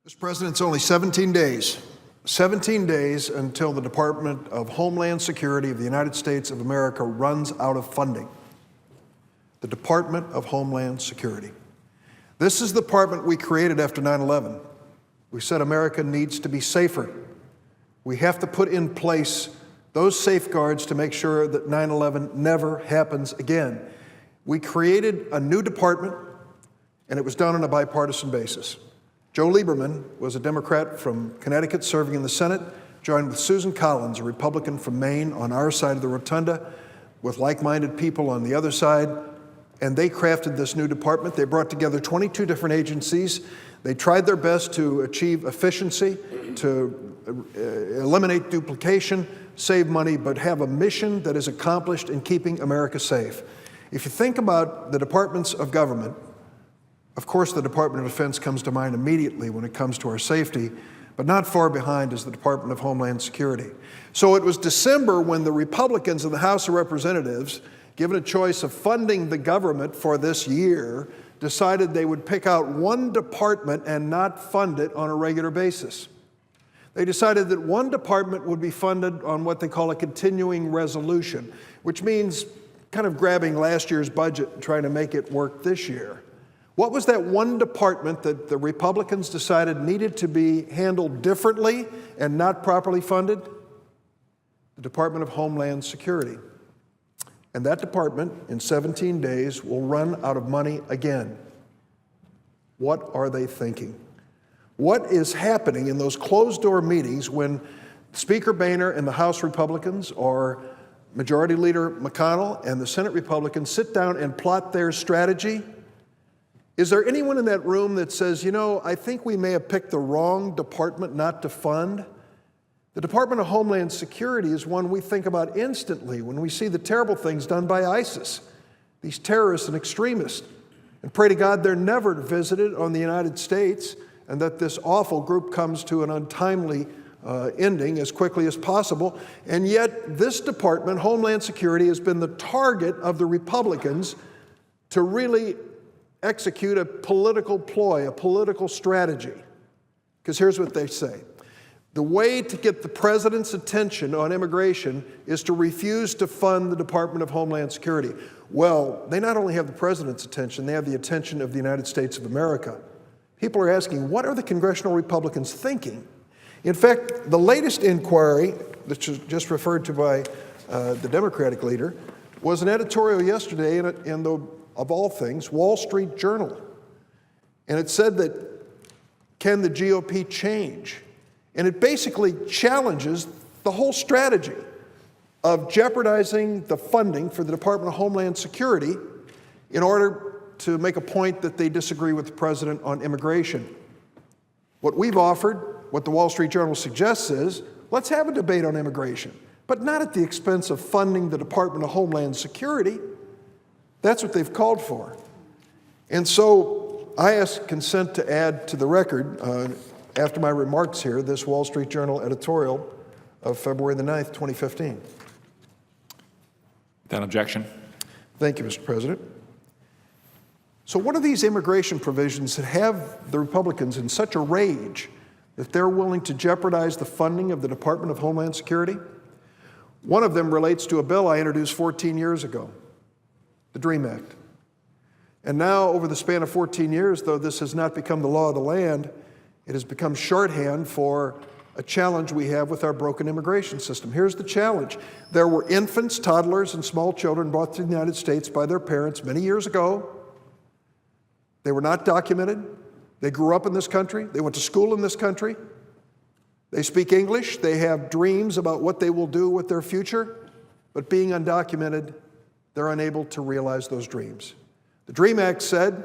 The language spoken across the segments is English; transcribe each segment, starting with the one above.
Mr. President, it's only 17 days until the Department of Homeland Security of the United States of America runs out of funding. The Department of Homeland Security. This is the department we created after 9/11. We said America needs to be safer. We have to put in place those safeguards to make sure that 9/11 never happens again. We created a new department, and it was done on a bipartisan basis. Joe Lieberman was a Democrat from Connecticut serving in the Senate, joined with Susan Collins, a Republican from Maine, on our side of the rotunda, with like-minded people on the other side, and they crafted this new department. They brought together 22 different agencies. They tried their best to achieve efficiency, to eliminate duplication, save money, but have a mission that is accomplished in keeping America safe. If you think about the departments of government, of course, the Department of Defense comes to mind immediately when it comes to our safety, but not far behind is the Department of Homeland Security. So it was December when the Republicans in the House of Representatives, given a choice of funding the government for this year, decided they would pick out one department and not fund it on a regular basis. They decided that one department would be funded on what they call a continuing resolution, which means kind of grabbing last year's budget and trying to make it work this year. What was that one department that the Republicans decided needed to be handled differently and not properly funded? The Department of Homeland Security. And that department, in 17 days, will run out of money again. What are they thinking? What is happening in those closed-door meetings when Speaker Boehner and the House Republicans, or Majority Leader McConnell and the Senate Republicans sit down and plot their strategy? Is there anyone in that room that says, you know, I think we may have picked the wrong department not to fund? The Department of Homeland Security is one we think about instantly when we see the terrible things done by ISIS, these terrorists and extremists, and pray to God they're never visited on the United States and that this awful group comes to an untimely ending as quickly as possible. And yet this department, Homeland Security, has been the target of the Republicans to really execute a political ploy, a political strategy. Because here's what they say. The way to get the president's attention on immigration is to refuse to fund the Department of Homeland Security. Well, they not only have the president's attention, they have the attention of the United States of America. People are asking, what are the congressional Republicans thinking? In fact, the latest inquiry, which was just referred to by the Democratic leader, was an editorial yesterday in the, of all things, Wall Street Journal. And it said that, can the GOP change? And it basically challenges the whole strategy of jeopardizing the funding for the Department of Homeland Security in order to make a point that they disagree with the president on immigration. What we've offered, what the Wall Street Journal suggests is, let's have a debate on immigration, but not at the expense of funding the Department of Homeland Security. That's what they've called for. And so I ask consent to add to the record, after my remarks here, this Wall Street Journal editorial of February the 9th, 2015. Without objection. Thank you, Mr. President. So what are these immigration provisions that have the Republicans in such a rage that they're willing to jeopardize the funding of the Department of Homeland Security? One of them relates to a bill I introduced 14 years ago, the DREAM Act. And now, over the span of 14 years, though this has not become the law of the land, it has become shorthand for a challenge we have with our broken immigration system. Here's the challenge. There were infants, toddlers, and small children brought to the United States by their parents many years ago. They were not documented. They grew up in this country. They went to school in this country. They speak English. They have dreams about what they will do with their future. But being undocumented, they're unable to realize those dreams. The DREAM Act said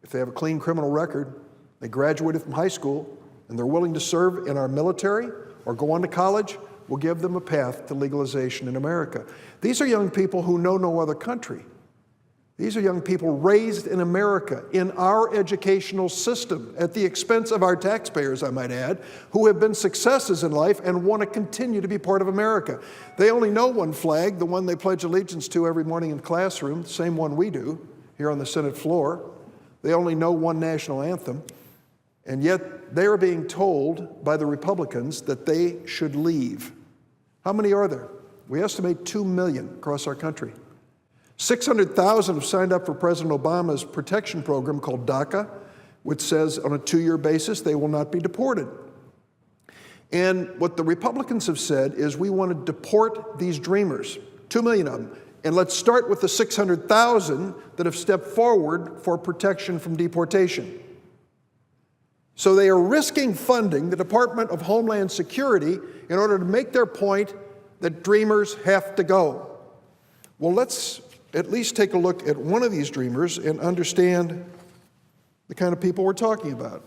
if they have a clean criminal record, they graduated from high school, and they're willing to serve in our military or go on to college, we'll give them a path to legalization in America. These are young people who know no other country. These are young people raised in America, in our educational system, at the expense of our taxpayers, I might add, who have been successes in life and want to continue to be part of America. They only know one flag, the one they pledge allegiance to every morning in the classroom, the same one we do here on the Senate floor. They only know one national anthem. And yet they are being told by the Republicans that they should leave. How many are there? We estimate 2 million across our country. 600,000 have signed up for President Obama's protection program called DACA, which says on a 2-year basis they will not be deported. And what the Republicans have said is we want to deport these dreamers, 2 million of them. And let's start with the 600,000 that have stepped forward for protection from deportation. So they are risking funding the Department of Homeland Security in order to make their point that dreamers have to go. Well, let's at least take a look at one of these dreamers and understand the kind of people we're talking about.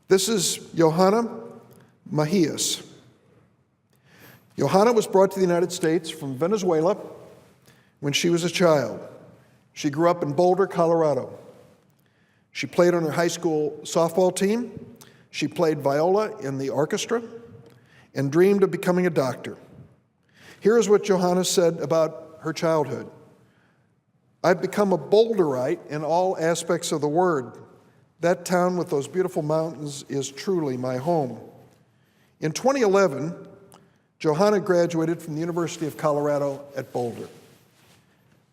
This is Johanna Macias. Johanna was brought to the United States from Venezuela when she was a child. She grew up in Boulder, Colorado. She played on her high school softball team. She played viola in the orchestra and dreamed of becoming a doctor. Here is what Johanna said about her childhood. I've become a Boulderite in all aspects of the word. That town with those beautiful mountains is truly my home. In 2011, Johanna graduated from the University of Colorado at Boulder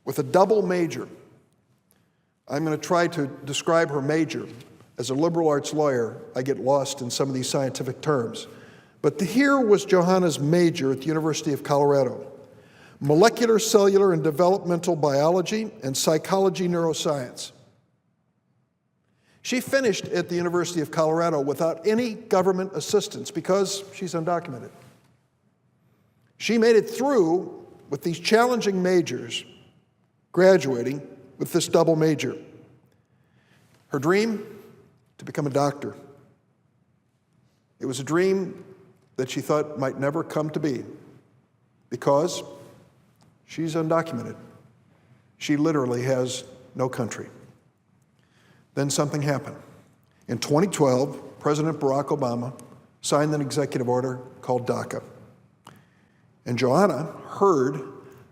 with a double major. I'm going to try to describe her major. As a liberal arts lawyer, I get lost in some of these scientific terms. But here was Johanna's major at the University of Colorado: molecular, cellular, and developmental biology and psychology neuroscience. She finished at the University of Colorado without any government assistance because she's undocumented. She made it through with these challenging majors, graduating with this double major. Her dream? To become a doctor. It was a dream that she thought might never come to be because she's undocumented. She literally has no country. Then something happened. In 2012, President Barack Obama signed an executive order called DACA. And Johanna heard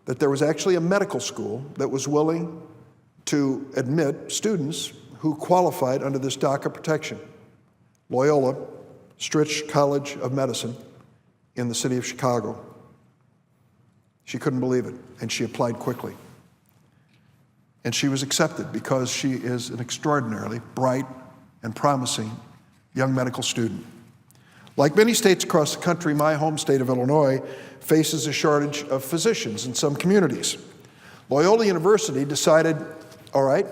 that there was actually a medical school that was willing to admit students who qualified under this DACA protection. Loyola, Stritch College of Medicine in the city of Chicago. She couldn't believe it, and she applied quickly. And she was accepted because she is an extraordinarily bright and promising young medical student. Like many states across the country, my home state of Illinois faces a shortage of physicians in some communities. Loyola University decided, all right,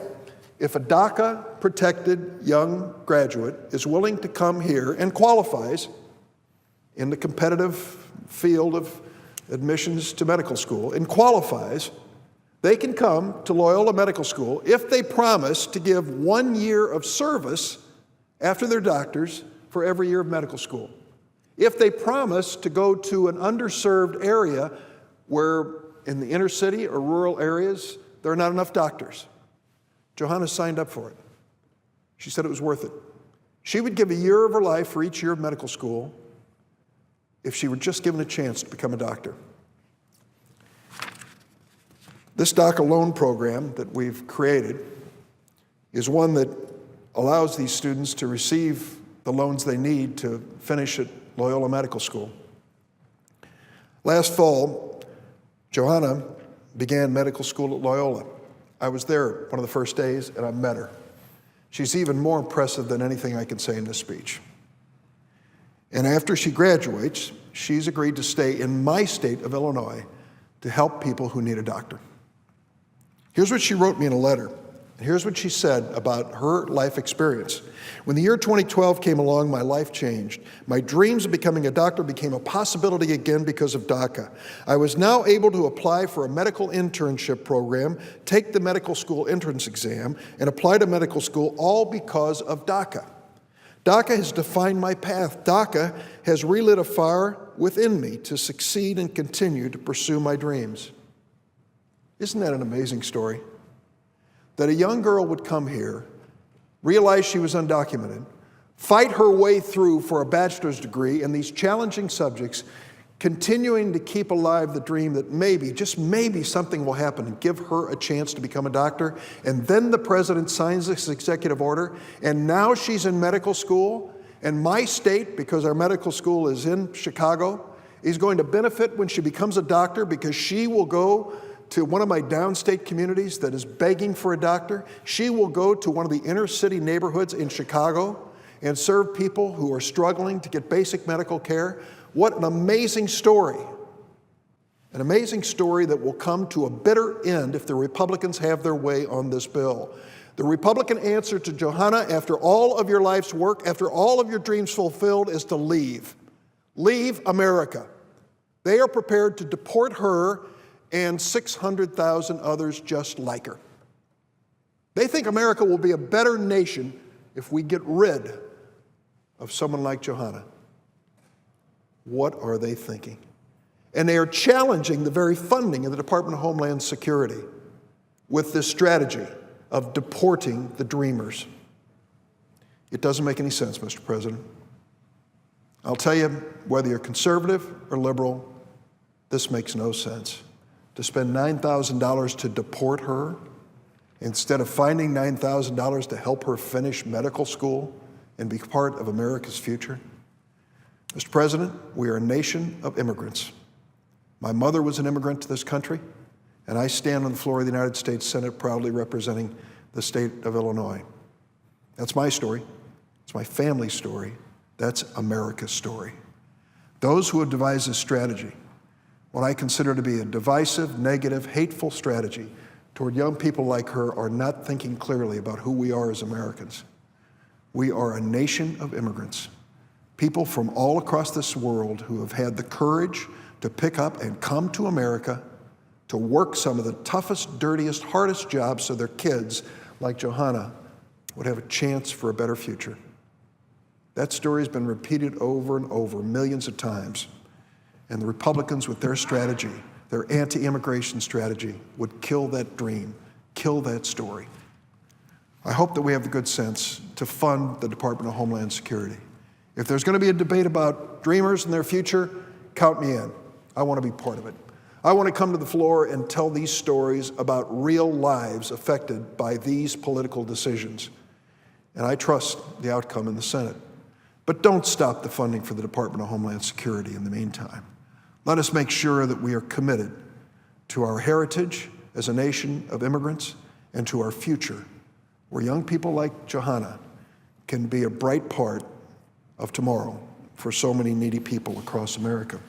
if a DACA-protected young graduate is willing to come here and qualifies in the competitive field of admissions to medical school and qualifies, they can come to Loyola Medical School if they promise to give 1 year of service after they're doctors for every year of medical school. If they promise to go to an underserved area where in the inner city or rural areas there are not enough doctors. Johanna signed up for it. She said it was worth it. She would give 1 year of her life for each year of medical school if she were just given a chance to become a doctor. This DACA loan program that we've created is one that allows these students to receive the loans they need to finish at Loyola Medical School. Last fall, Johanna began medical school at Loyola. I was there one of the first days, and I met her. She's even more impressive than anything I can say in this speech. And after she graduates, she's agreed to stay in my state of Illinois to help people who need a doctor. Here's what she wrote me in a letter. And here's what she said about her life experience. When the year 2012 came along, my life changed. My dreams of becoming a doctor became a possibility again because of DACA. I was now able to apply for a medical internship program, take the medical school entrance exam, and apply to medical school, all because of DACA. DACA has defined my path. DACA has relit a fire within me to succeed and continue to pursue my dreams. Isn't that an amazing story? That a young girl would come here, realize she was undocumented, fight her way through for a bachelor's degree in these challenging subjects, continuing to keep alive the dream that maybe, just maybe, something will happen and give her a chance to become a doctor. And then the president signs this executive order, and now she's in medical school. And my state, because our medical school is in Chicago, is going to benefit when she becomes a doctor, because she will go to one of my downstate communities that is begging for a doctor. She will go to one of the inner city neighborhoods in Chicago and serve people who are struggling to get basic medical care. What an amazing story. An amazing story that will come to a bitter end if the Republicans have their way on this bill. The Republican answer to Johanna, after all of your life's work, after all of your dreams fulfilled, is to leave. Leave America. They are prepared to deport her and 600,000 others just like her. They think America will be a better nation if we get rid of someone like Johanna. What are they thinking? And they are challenging the very funding of the Department of Homeland Security with this strategy of deporting the dreamers. It doesn't make any sense, Mr. President. I'll tell you, whether you're conservative or liberal, this makes no sense. To spend $9,000 to deport her instead of finding $9,000 to help her finish medical school and be part of America's future. Mr. President, we are a nation of immigrants. My mother was an immigrant to this country, and I stand on the floor of the United States Senate proudly representing the state of Illinois. That's my story. It's my family's story. That's America's story. Those who have devised this strategy, what I consider to be a divisive, negative, hateful strategy toward young people like her, are not thinking clearly about who we are as Americans. We are a nation of immigrants, people from all across this world who have had the courage to pick up and come to America to work some of the toughest, dirtiest, hardest jobs so their kids, like Johanna, would have a chance for a better future. That story has been repeated over and over millions of times. And the Republicans, with their strategy, their anti-immigration strategy, would kill that dream, kill that story. I hope that we have the good sense to fund the Department of Homeland Security. If there's going to be a debate about dreamers and their future, count me in. I want to be part of it. I want to come to the floor and tell these stories about real lives affected by these political decisions. And I trust the outcome in the Senate. But don't stop the funding for the Department of Homeland Security in the meantime. Let us make sure that we are committed to our heritage as a nation of immigrants and to our future, where young people like Johanna can be a bright part of tomorrow for so many needy people across America.